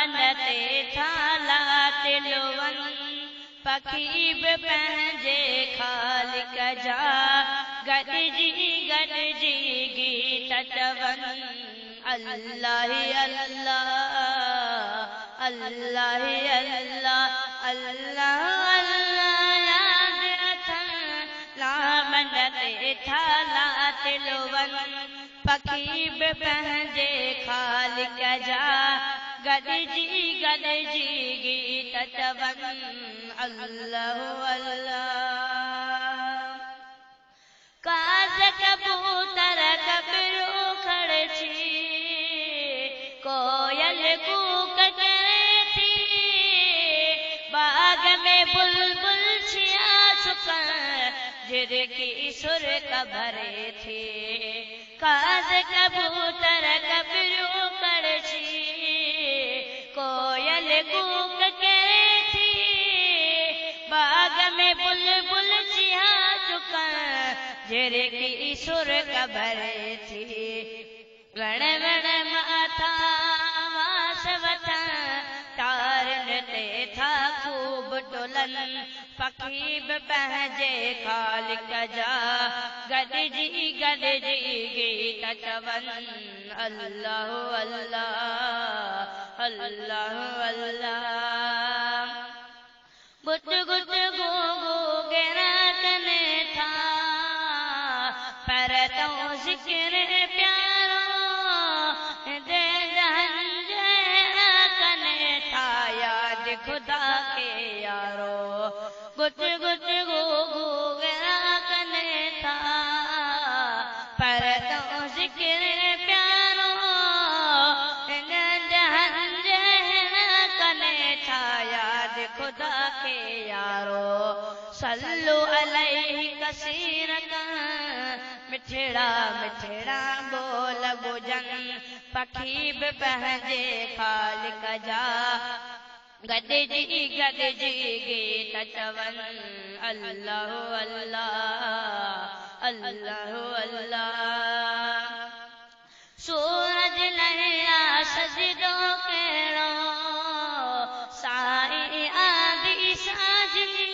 मन ते थाला तिलवन पखी बि पंहिंजे ख़ालिक जा गॾिजी गॾिजी गीत चवनि अल्लाह अल्लाह अल्लाह अल्लाह अल्लाह अल्लाह याद अथनि लामन ते थाला तिलवन पखी बि पंहिंजे ख़ालिक जा गॾिजी गॾिजी गीत चवनि अल्लाह अल्लाह काज़ कबूतर कबरू खड़ची कोयल कूक करे थी बाग में बुलबुल छिया छुकन झिरकी सुर कबरे थी काज़ कबूतर कबरू खड़ची कोयल कूक करे थी बाग में बुलबुल छिया छुकन झिरकी सुर कबरे थी वण वण माथा आवास वठन तारन ते था खूब टुलन पखी बि पंहिंजे ख़ालिक जा गॾिजी गॾिजी गीत चवनि अल्लाह अल्लाह अल्लाह अल्लाह गुट गुट गो गो गिरकने था पर तो ज़िक्र प्यारो दे जहन कने था याद खुदा के यारो गुट गुट गो गो गिरकने था पर तो ज़िक्र प्यारो दे जहन कने था याद खुदा के यारो सल्लु अलैहि कसीरतन मिठड़ा मिठड़ा बोल बुजन पखी बि पंहिंजे ख़ालिक जा गॾिजी गॾिजी गीत चवनि अल्लाह अल्लाह अल्लाह अल्लाह सूरज लहिया सजदो कहिड़ो साई आदि साजनी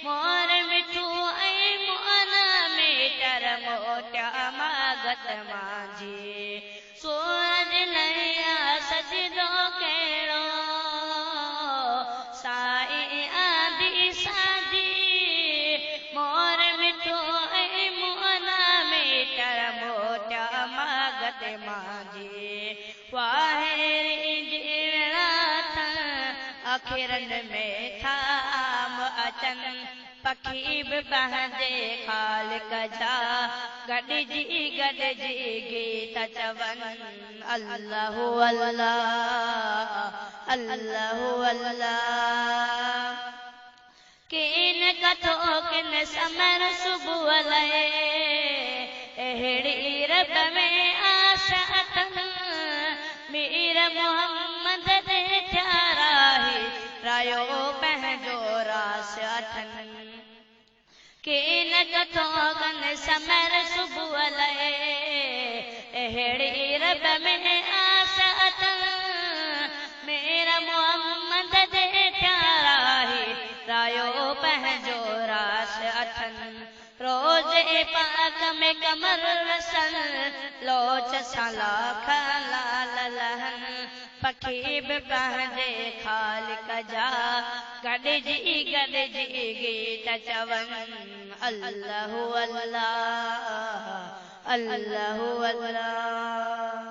मोर मिठू ऐं मोन मीटर मोटिया मागत मांझी सूरज लहिया सजदो कहिड़ो साई आदि साजी मोर मिठू ऐं मोन मीटर मोटिया मागत मांझी वाहिरी जीड़ा आखिरन में थाम अचन पखी बि पंहिंजे ख़ालिक जा गॾिजी गॾिजी गीत चवनि अल्लाह अल्लाह अल्लाह अल्लाह किन कथो किन समर सुबुह लहे अहिड़ी रब में आस अथनि मीर मोहम्मद ते थियाराही रायो पंहिंजो रास अथनि किन कथो कन समर सुबुह लहे अहिड़ी रब में आस अथनि मीर मोहम्मद ते थियाराही रायो पंहिंजो रास अथनि रोज़ पाक में कमर रसन लोच सां लाख लाल लहन पखी बि पंहिंजे ख़ालिक जा गॾिजी गॾिजी गीत चवनि अल्लाह अल्लाह अल्लाह अल्लाह